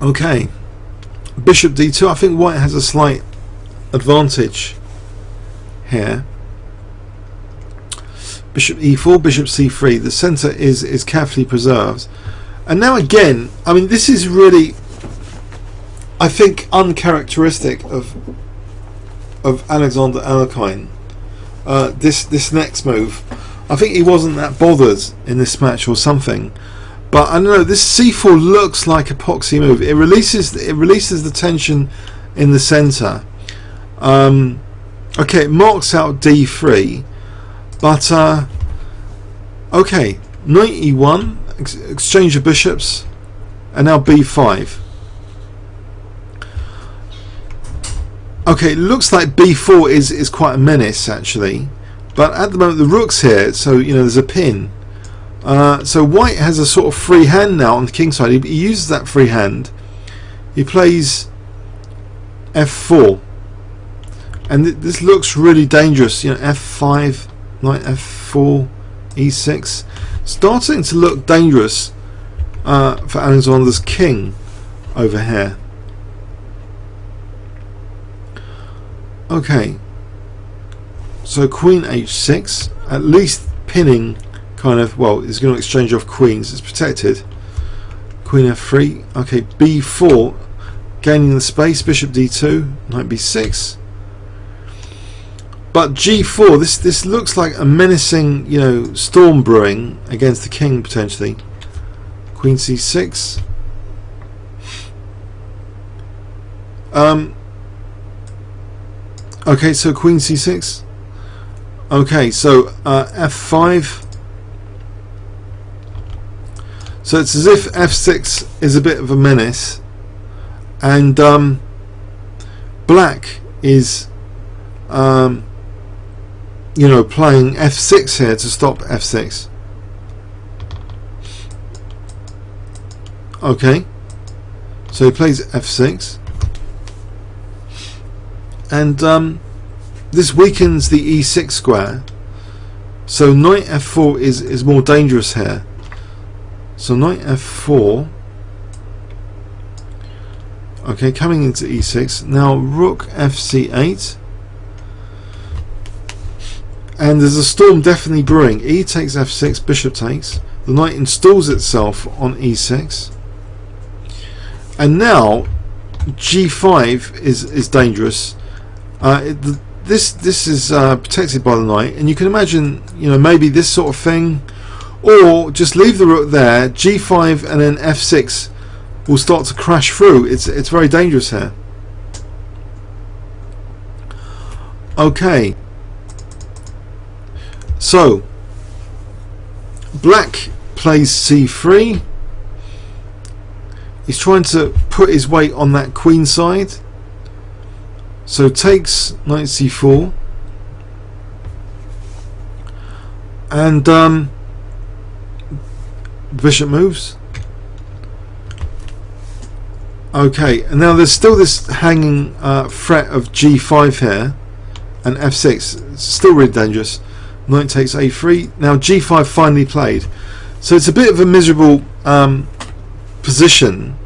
Okay, bishop d2. I think white has a slight advantage here. Bishop e4, bishop c3. The center is carefully preserved. And now again, I mean, this is really, I think, uncharacteristic of Alexander Alekhine. This next move, I think he wasn't that bothered in this match or something. But I don't know, this c4 looks like a poxy move. It releases the tension in the center. Okay, it marks out d3, but okay, knight e1, exchange of bishops, and now b5. Okay, it looks like b4 is quite a menace actually, but at the moment the rook's here, so you know there's a pin. So white has a sort of free hand now on the king side. He uses that free hand. He plays f4, and this looks really dangerous. You know, f5, knight f4, e6, starting to look dangerous for Alexander's king over here. Okay, so queen h6, at least pinning. Kind of, well, it's going to exchange off queens, it's protected. Queen f3, okay, b4, gaining the space, bishop d2, knight b6. But g4, this looks like a menacing, you know, storm brewing against the king potentially. Queen c6. Okay, so queen c6. Okay, so f5. So it's as if f6 is a bit of a menace, and black is you know, playing f6 here to stop f6. Okay, so he plays f6, and this weakens the e6 square, so knight f4 is more dangerous here. So knight f4, okay, coming into e6. Now rook fc8, and there's a storm definitely brewing. E takes f6, bishop takes. The knight installs itself on e6, and now g5 is dangerous. This is protected by the knight, and you can imagine, you know, maybe this sort of thing. Or just leave the rook there, g5, and then f6 will start to crash through. It's very dangerous here. Okay, so black plays c3. He's trying to put his weight on that queen side. So takes knight c4, and bishop moves. Okay, and now there's still this hanging threat of g5 here, and f6. It's still really dangerous. Knight takes a3. Now g5 finally played, so it's a bit of a miserable position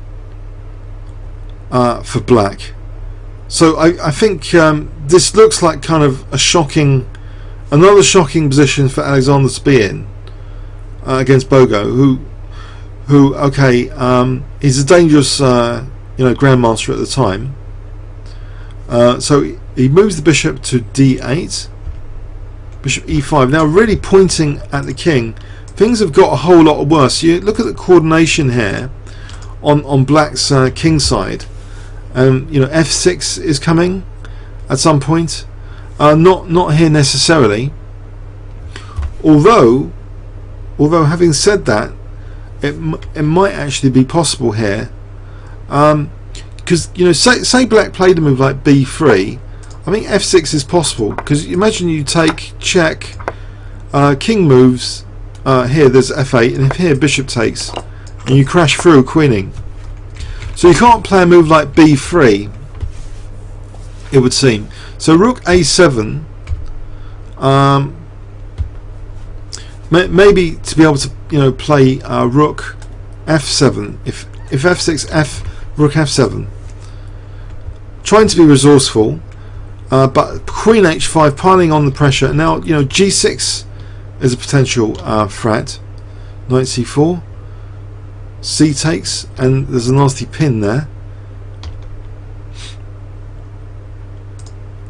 for black. So I think this looks like kind of another shocking position for Alexander to be in. Against Bogo, who okay, he's a dangerous, you know, grandmaster at the time. So he moves the bishop to d8, bishop e5. Now really pointing at the king. Things have got a whole lot worse. You look at the coordination here on black's king side. You know, f6 is coming at some point. Not here necessarily. Although having said that, it might actually be possible here, because you know, say black played a move like b3. I think f6 is possible, because imagine you take check, king moves here. There's f8, and if here bishop takes, and you crash through queening. So you can't play a move like b3, it would seem. So rook a7. Maybe to be able to, you know, play rook f7. If f6, Rook f7, trying to be resourceful, but Queen h5 piling on the pressure. Now g6 is a potential threat. Knight c4, c takes, and there's a nasty pin there.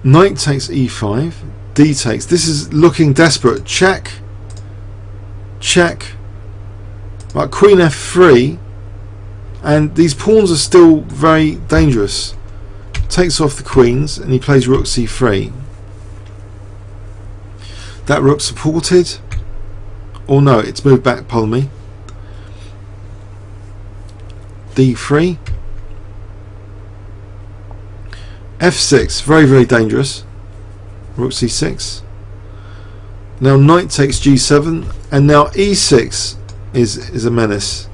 Knight takes e5, d takes. This is looking desperate. Check, check. Right, Queen f3, and these pawns are still very dangerous. Takes off the queens, and he plays rook c3. That rook supported, or no, it's moved back. Pardon me. d3, f6, very, very dangerous. Rook c6. Now knight takes g7, and now e6 is a menace.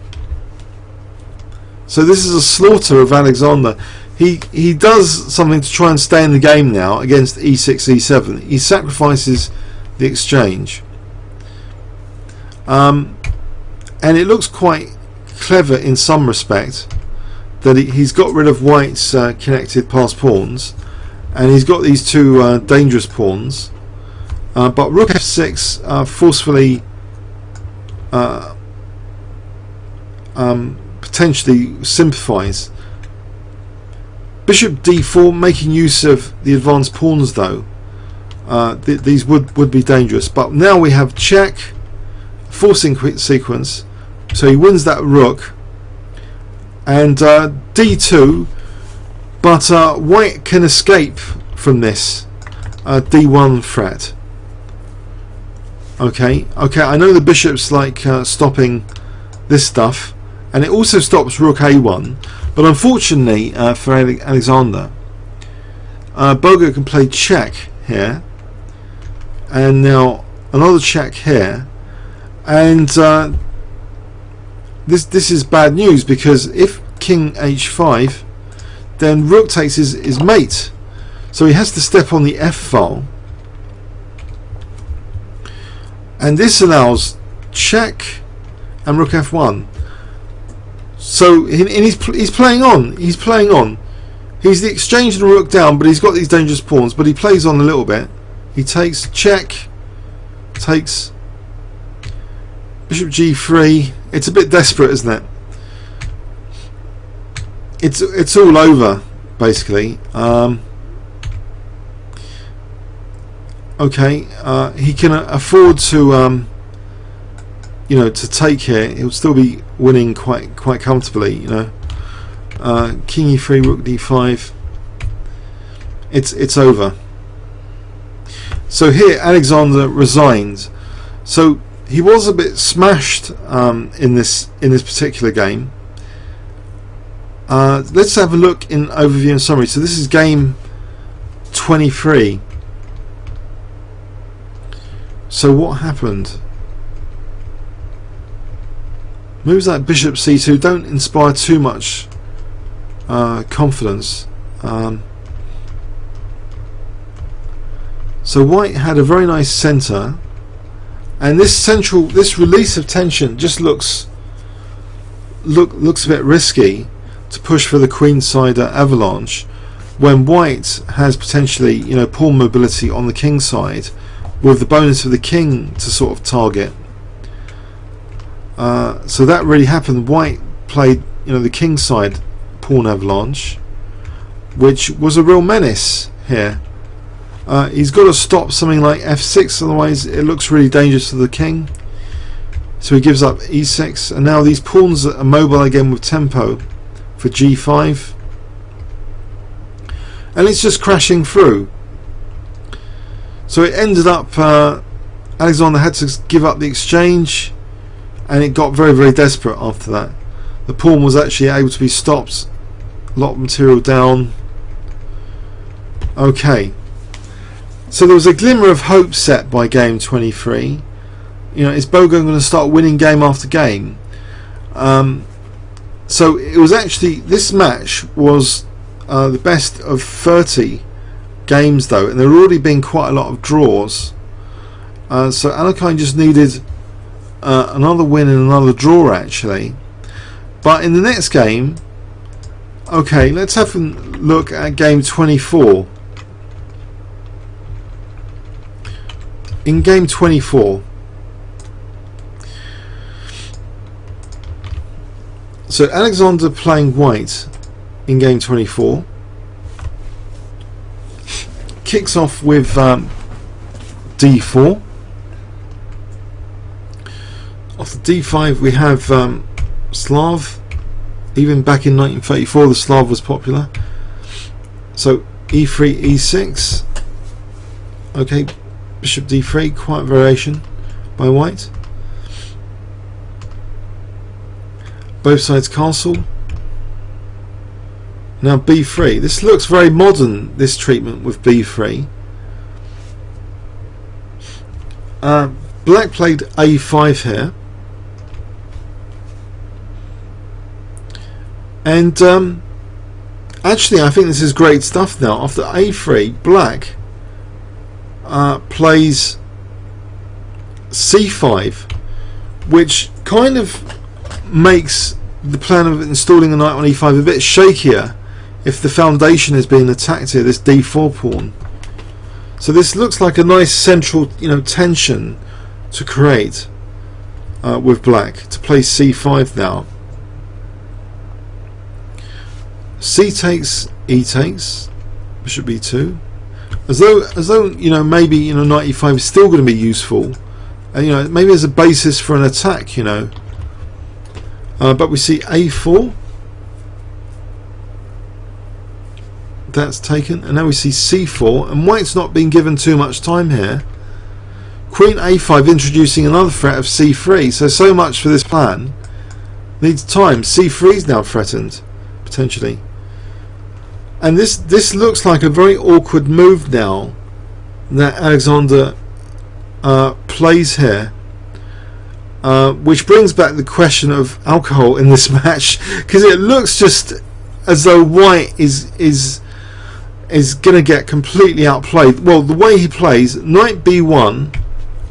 So this is a slaughter of Alexander. He does something to try and stay in the game now against e6, e7. He sacrifices the exchange, and it looks quite clever in some respect that he's got rid of white's connected passed pawns, and he's got these two dangerous pawns, but rook f6 forcefully potentially simplifies. Bishop d4, making use of the advanced pawns though. These would be dangerous, but now we have check, forcing sequence, so he wins that rook, and d2, but white can escape from this d1 threat. Okay, I know the bishop's like stopping this stuff, and it also stops rook a1, but unfortunately for Alexander, Bogo can play check here, and now another check here, and this is bad news, because if king h5, then rook takes his mate, so he has to step on the f file, and this allows check and rook f1. So he's playing on. He's the exchange and rook down, but he's got these dangerous pawns, but he plays on a little bit. He takes check, takes bishop g3. It's a bit desperate, isn't it? It's all over basically. Okay, he can afford to to take here. He'll still be winning quite comfortably, king e3, rook d5. It's over. So here Alexander resigned. So he was a bit smashed in this particular game. Let's have a look in overview and summary. So this is game 23. So what happened? Moves like bishop c2 don't inspire too much confidence. So white had a very nice center, and this release of tension just looks a bit risky to push for the queenside avalanche, when white has potentially pawn mobility on the king side, with the bonus of the king to sort of target. So that really happened. White played the king side pawn avalanche, which was a real menace here. He's got to stop something like f6, otherwise it looks really dangerous to the king. So he gives up e6, and now these pawns are mobile again with tempo for g5, and it's just crashing through. So it ended up Alexander had to give up the exchange, and it got very, very desperate after that. The pawn was actually able to be stopped, a lot of material down. Okay, so there was a glimmer of hope set by game 23. Is Bogo going to start winning game after game? So it was actually, this match was the best of 30 games though, and there had already been quite a lot of draws. So Alekhine just needed another win and another draw actually. But in the next game, Okay, let's have a look at game 24. In game 24, so Alexander playing white in game 24 kicks off with d4. Off the d5 we have Slav. Even back in 1934 the Slav was popular. So e3, e6. Okay, bishop d3, quiet variation by white. Both sides castle. Now b3. This looks very modern, this treatment with b3. Black played a5 here. And actually I think this is great stuff now. After a3, black plays c5, which kind of makes the plan of installing a knight on e5 a bit shakier if the foundation is being attacked here, this d4 pawn. So this looks like a nice central, tension to create with black, to play c5 now. C takes, E takes, bishop b2, as though maybe knight e5 is still going to be useful, and maybe as a basis for an attack, but we see a4, that's taken, and now we see c4, and white's not been given too much time here. Queen a5 introducing another threat of c3, so much for this plan needs time. c3 is now threatened potentially. And this looks like a very awkward move now that Alexander plays here, which brings back the question of alcohol in this match, because it looks just as though white is going to get completely outplayed. Well, the way he plays, knight b1,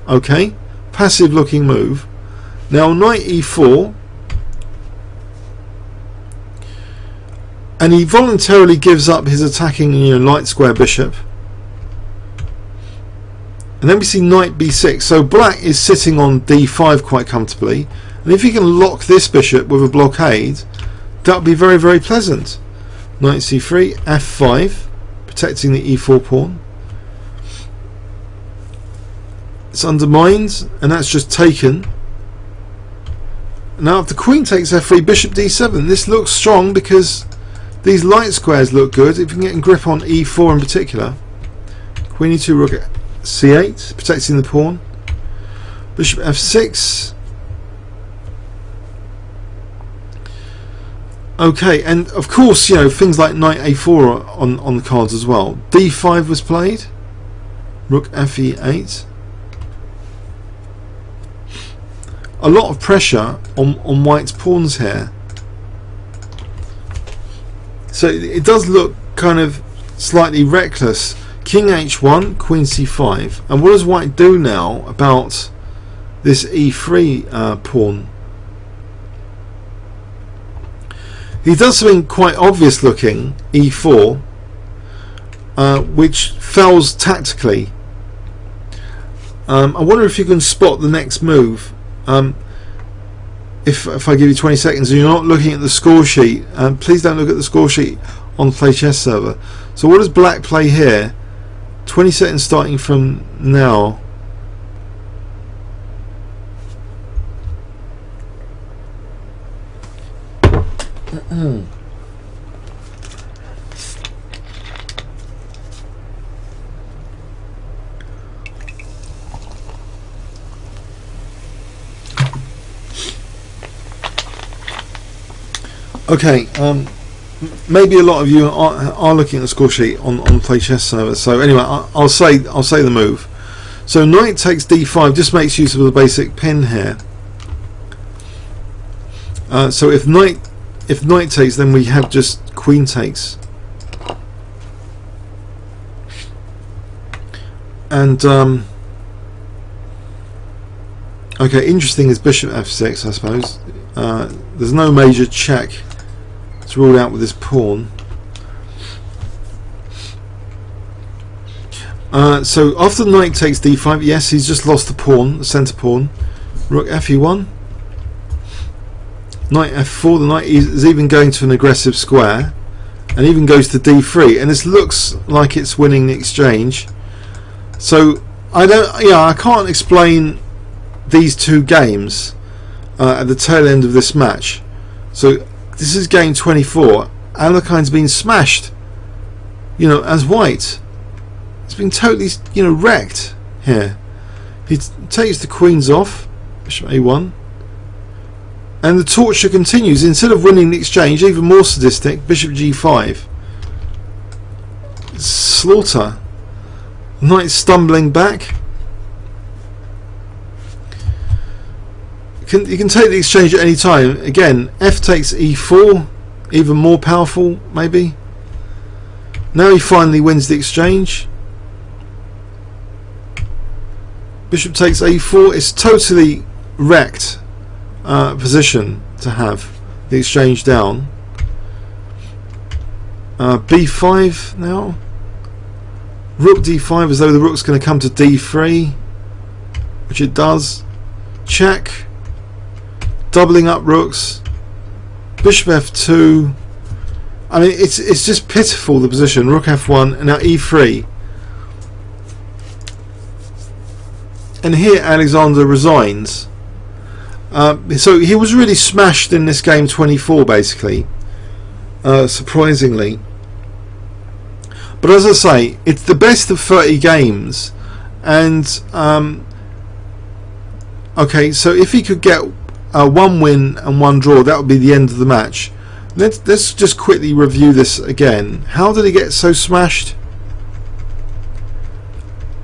okay, passive looking move. Now knight e4. And he voluntarily gives up his attacking light square bishop. And then we see knight b6. So black is sitting on d5 quite comfortably. And if he can lock this bishop with a blockade, that would be very, very pleasant. Knight c3, f5, protecting the e4 pawn. It's undermined, and that's just taken. Now if the queen takes f3, bishop d7, this looks strong because these light squares look good. If you can get a grip on e4 in particular. Queen e2, rook c8, protecting the pawn. Bishop f6. Okay, and of course, things like knight a4 are on the cards as well. d5 was played. Rook fe8. A lot of pressure on white's pawns here. So it does look kind of slightly reckless. King h1, queen c5, and what does white do now about this e3 pawn? He does something quite obvious looking, e4, which fails tactically. I wonder if you can spot the next move. If I give you 20 seconds and you're not looking at the score sheet, please don't look at the score sheet on the Play Chess server. So what does black play here? 20 seconds starting from now. Okay, maybe a lot of you are looking at the score sheet on the Play Chess server. So anyway, I'll say the move. So knight takes d5 just makes use of the basic pin here. So if knight takes, then we have just queen takes. And okay, interesting is bishop f6, I suppose. There's no major check It's ruled out with this pawn. So after the knight takes d5, yes, he's just lost the pawn, the centre pawn. Rook fe1. Knight f4. The knight is even going to an aggressive square, and even goes to d3. And this looks like it's winning the exchange. So I can't explain these two games at the tail end of this match. So this is game 24. Alekhine's been smashed, as white. It's been totally, wrecked here. He takes the queens off, bishop a1, and the torture continues. Instead of winning the exchange, even more sadistic, bishop g5. Slaughter. Knight stumbling back. You can take the exchange at any time. Again, f takes e4, even more powerful, maybe. Now he finally wins the exchange. Bishop takes a4. It's totally wrecked position to have the exchange down. b5 now. Rook d5, as though the rook's going to come to d3, which it does. Check. Doubling up rooks. Bishop f2. I mean, it's just pitiful, the position. Rook f1 and now e3. And here Alexander resigns. So he was really smashed in this game 24, basically. Surprisingly. But as I say, it's the best of 30 games. And okay, so if he could get one win and one draw, that would be the end of the match. Let's just quickly review this again. How did he get so smashed?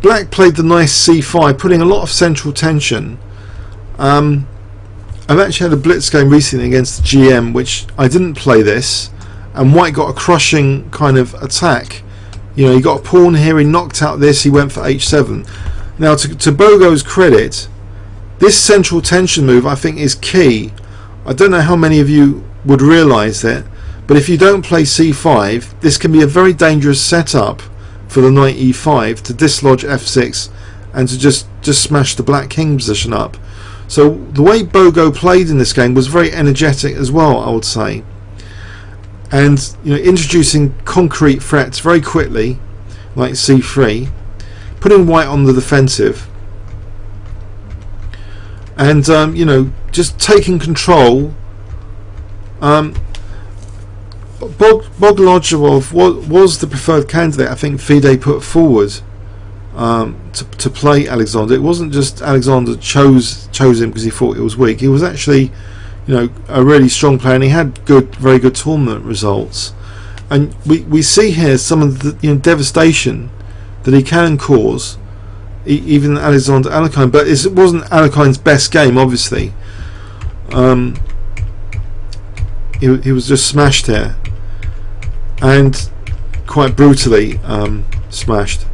Black played the nice c5, putting a lot of central tension. I've actually had a blitz game recently against the GM, which I didn't play this, and white got a crushing kind of attack. He got a pawn here, he knocked out this, he went for h7. Now to Bogo's credit, this central tension move I think is key. I don't know how many of you would realise it, but if you don't play c5, this can be a very dangerous setup for the knight e5 to dislodge f6 and to just smash the black king position up. So the way Bogo played in this game was very energetic as well, I would say, and introducing concrete threats very quickly, like c3, putting white on the defensive, and just taking control. Bogoljubov was the preferred candidate, I think FIDE put forward to play Alexander. It wasn't just Alexander chose him because he thought it was weak. He was actually a really strong player, and he had very good tournament results. And we see here some of the devastation that he can cause, even Alexander Alekhine. But it wasn't Alekhine's best game, obviously. He was just smashed here, and quite brutally smashed.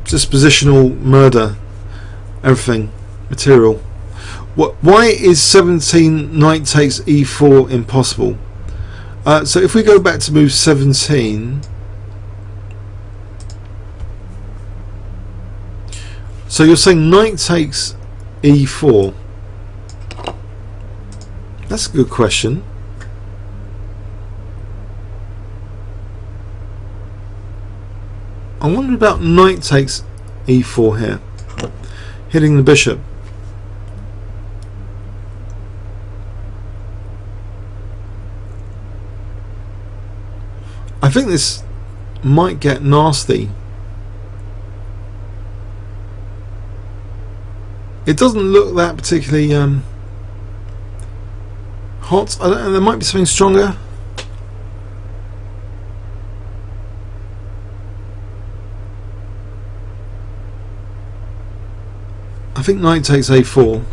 Just positional murder, everything, material. Why is 17 knight takes e4 impossible? So if we go back to move 17, so you're saying knight takes e4. That's a good question. I wonder about knight takes e4 here, hitting the bishop. I think this might get nasty. It doesn't look that particularly hot. I don't know, there might be something stronger. I think knight takes a4.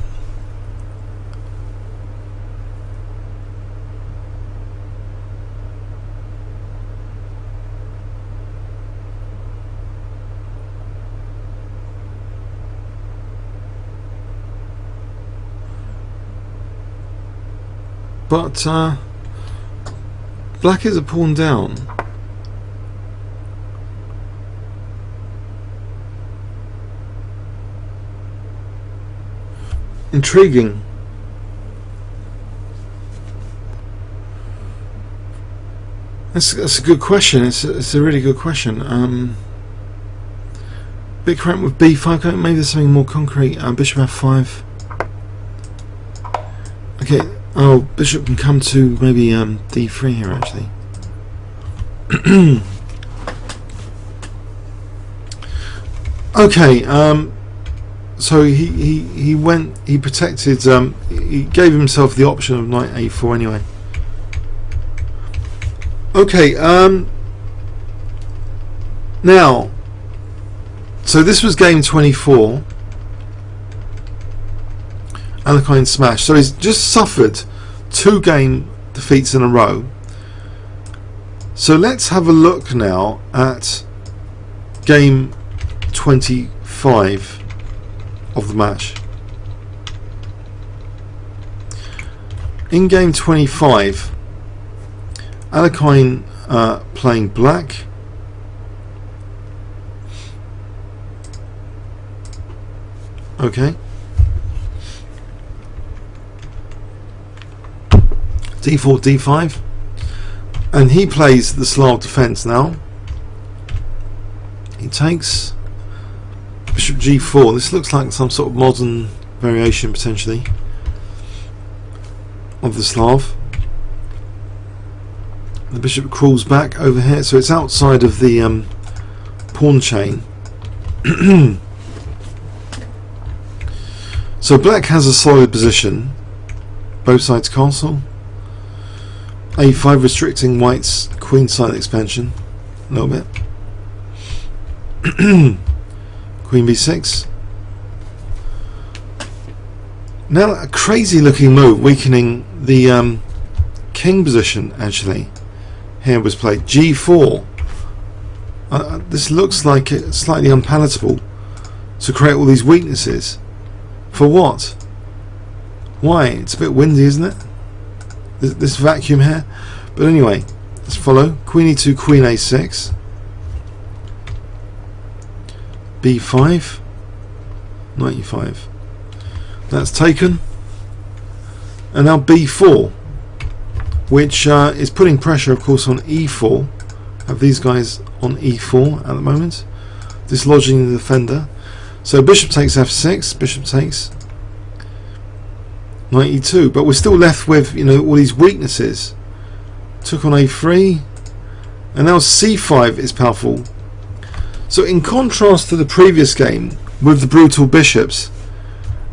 but black is a pawn down. Intriguing. That's a good question. It's a really good question. Bit correct with b5. Maybe there's something more concrete. Bishop f5. Okay. Oh, bishop can come to maybe d3 here actually. Okay. So he protected. He gave himself the option of knight a4 anyway. Okay. Now. So this was game 24. Alekhine smash. So he's just suffered 2 game defeats in a row. So let's have a look now at game 25 of the match. In game 25, Alekhine playing black. Okay. d4, d5, and he plays the Slav defense now. He takes bishop g4. This looks like some sort of modern variation potentially of the Slav. The bishop crawls back over here, so it's outside of the pawn chain. So black has a solid position, both sides castle. a5 restricting white's queenside expansion a little bit. Queen b6. Now a crazy looking move, weakening the king position actually. Here was played g4. This looks like it's slightly unpalatable to create all these weaknesses. For what? Why? It's a bit windy, isn't it? This vacuum here. But anyway, let's follow. Queen e2, queen a6. b5. Knight e5. That's taken. And now b4, which is putting pressure, of course, on e4. Have these guys on e4 at the moment, dislodging the defender. So bishop takes f6, bishop takes knight e2, but we're still left with, you know, all these weaknesses. Took on a3, and now c5 is powerful. So in contrast to the previous game with the brutal bishops,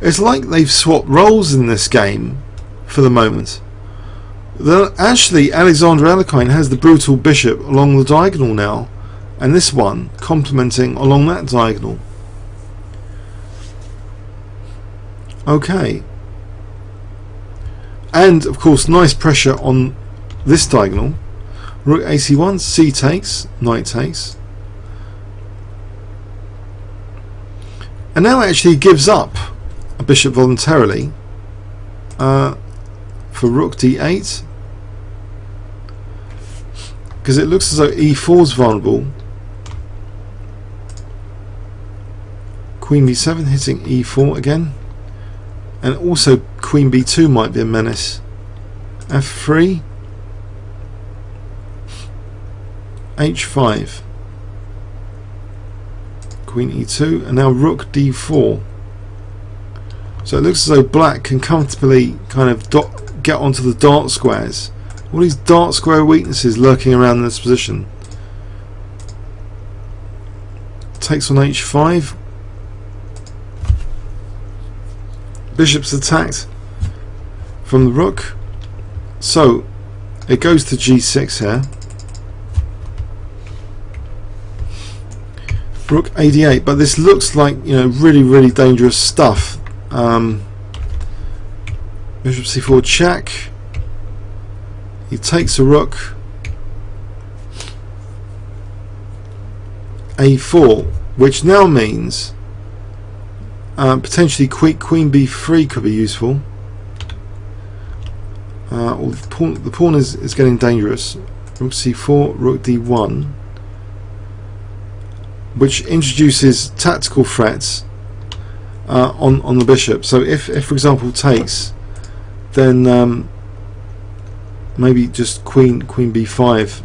it's like they've swapped roles in this game for the moment. Actually, Alexander Alekhine has the brutal bishop along the diagonal now, and this one complementing along that diagonal. Okay. And of course, nice pressure on this diagonal. Rook ac1, c takes, knight takes. And now actually gives up a bishop voluntarily for rook d8, because it looks as though e4 is vulnerable. Queen b7 hitting e4 again, and also queen b2 might be a menace. f3, h5, queen e2, and now rook d4. So it looks as though black can comfortably kind of get onto the dart squares. All these dart square weaknesses lurking around in this position. Takes on h5. Bishop's attacked from the rook. So it goes to g6 here. Rook ad8, but this looks like, you know, really dangerous stuff. Bishop c4 check. He takes a rook. a4, which now means potentially queen b3 could be useful. the pawn is getting dangerous. Rook c4, rook d1, which introduces tactical threats on the bishop. So if for example takes, then maybe just queen b5.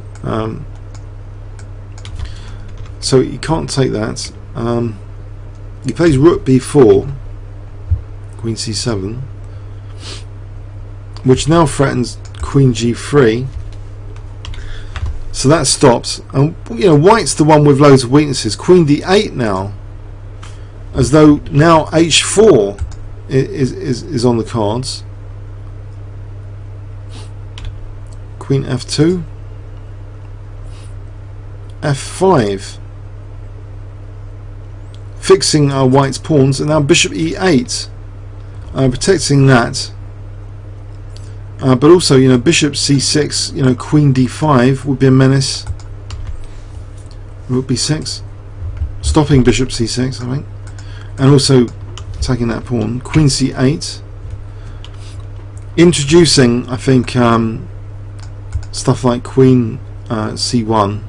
So you can't take that. He plays rook b4, queen c7, which now threatens queen g3. So that stops, and you know, white's the one with loads of weaknesses. Queen d8 now, as though now h4 is on the cards. Queen f2, f5, fixing white's pawns, and now bishop e8, protecting that. But also, you know, bishop c6, you know, queen d5 would be a menace. Rook b6, stopping bishop c6, I think, and also attacking that pawn. Queen c8, introducing, I think, stuff like queen c1,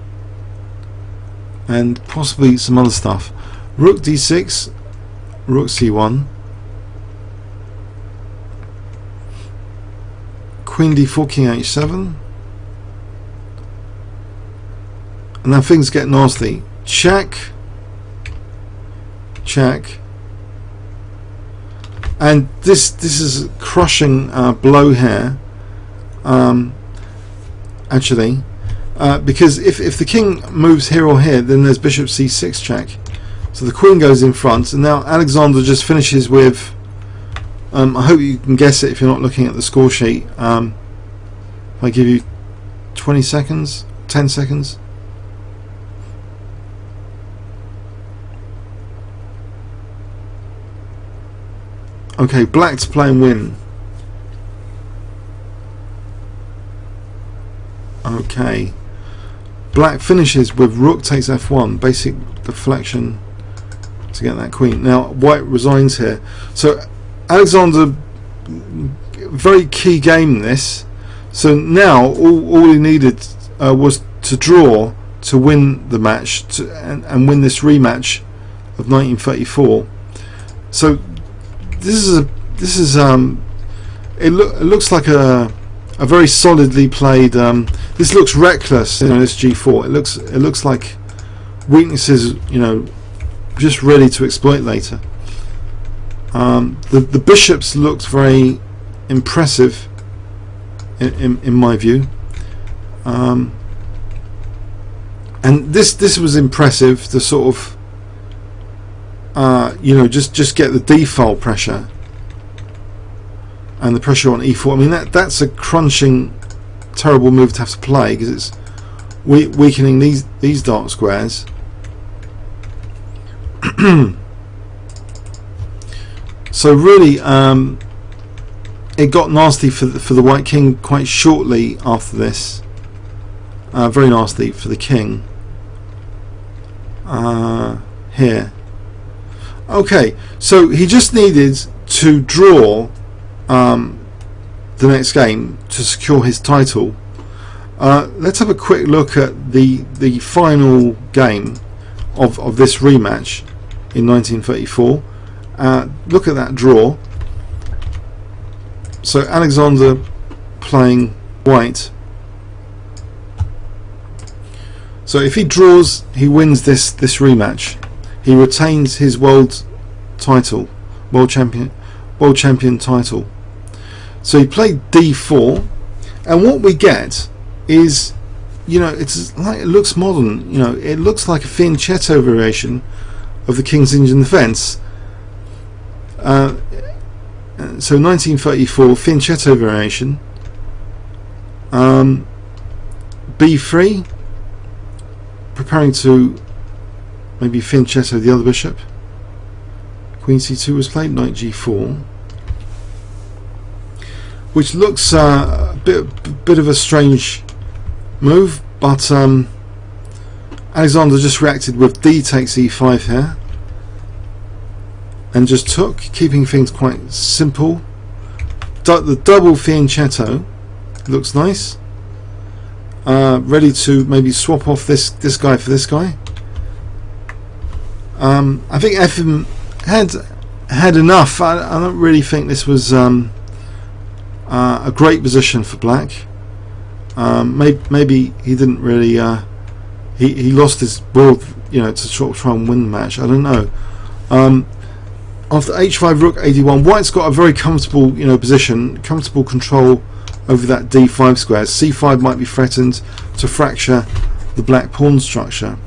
and possibly some other stuff. Rook d6, rook c1. Queen d4, king h7, and now things get nasty. Check, check, and this is a crushing blow here. Actually, because if the king moves here or here, then there's bishop c6 check. So the queen goes in front, and now Alexander just finishes with. I hope you can guess it if you're not looking at the score sheet. If I give you 20 seconds, 10 seconds. Okay, black to play and win. Okay, black finishes with rook takes f1, basic deflection to get that queen. Now white resigns here. So Alexander, very key game this. So now all he needed was to draw to win the match and win this rematch of 1934. So this is it looks like a very solidly played. This looks reckless, you know, this g4. It looks like weaknesses, you know, just ready to exploit later. The bishops looked very impressive in my view, and this was impressive to sort of you know, just get the default pressure and the pressure on e4. I mean that's a crunching, terrible move to have to play because it's weakening these dark squares. So really, it got nasty for the white king quite shortly after this. Very nasty for the king here. Okay, so he just needed to draw the next game to secure his title. Let's have a quick look at the final game of this rematch in 1934. Look at that draw. So Alexander playing white. So if he draws, he wins this rematch. He retains his world title, world champion title. So he played d4, and what we get is, you know, it's like, it looks modern. You know, it looks like a fianchetto variation of the King's Indian defence. So 1934 fianchetto variation. b3, preparing to maybe fianchetto the other bishop. Queen c2 was played, knight g4, which looks a bit of a strange move, but Alexander just reacted with d takes e5 here, and just took, keeping things quite simple. The double fianchetto, looks nice. Ready to maybe swap off this guy for this guy. I think Efim had enough. I don't really think this was a great position for black. Maybe he didn't really. He lost his will, you know, to sort of try and win the match. I don't know. After h5 rook ad1, white's got a very comfortable, you know, position, comfortable control over that d5 square. c5 might be threatened to fracture the black pawn structure.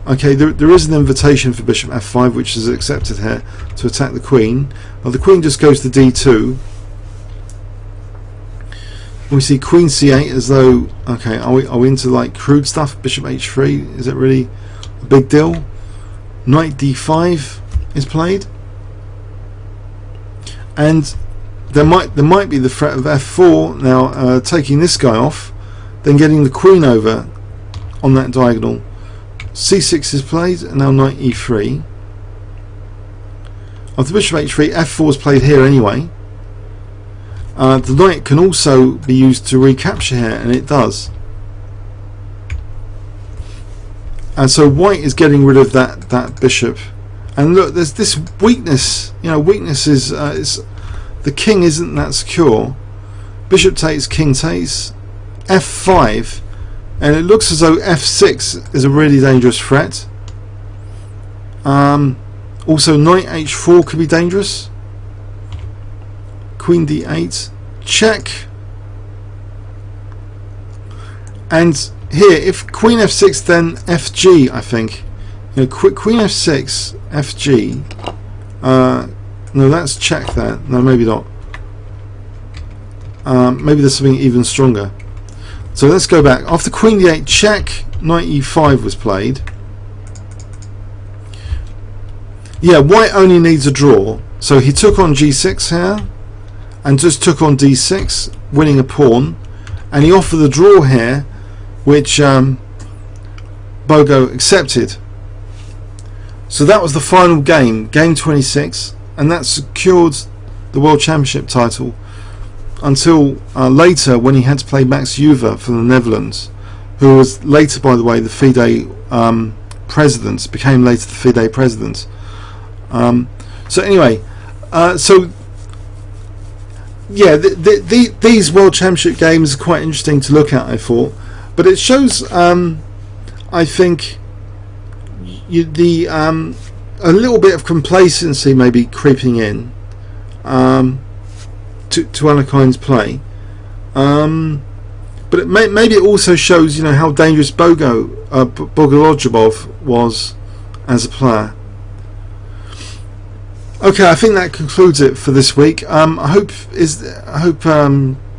Okay, there is an invitation for bishop f5, which is accepted here, to attack the queen. Well, the queen just goes to d2. We see queen c8 as though, okay, are we into like crude stuff? Bishop h3, is it really a big deal? Knight d5 is played, and there might be the threat of f4 now, taking this guy off, then getting the queen over on that diagonal. c6 is played, and now knight e3. After bishop h3, f4 is played here anyway. The knight can also be used to recapture here, and it does. And so white is getting rid of that bishop. And look, there's this weakness. You know, weakness is the king isn't that secure. Bishop takes, king takes, f5, and it looks as though f6 is a really dangerous threat. Also, knight h4 could be dangerous. Queen d8, check, and here if queen f6, then fg. I think, you know, queen f6, fg. No, that's check there. No, maybe not. Maybe there's something even stronger. So let's go back. After queen d8, check, knight e5 was played. Yeah, white only needs a draw. So he took on g6 here, and just took on d6, winning a pawn, and he offered the draw here, which Bogo accepted. So that was the final game, game 26, and that secured the World Championship title until later, when he had to play Max Juve for the Netherlands, who was later, by the way, the FIDE president, became later the FIDE president. So anyway, so yeah, these World Championship games are quite interesting to look at, I thought, but it shows, I think, a little bit of complacency maybe creeping in to Alekhine's play, but maybe it also shows, you know, how dangerous Bogoljubov was as a player. Okay, I think that concludes it for this week. I hope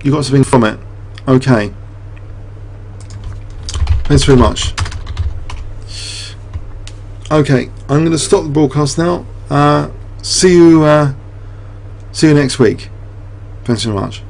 you got something from it. Okay, thanks very much. Okay, I'm going to stop the broadcast now. See you next week. Thanks very much.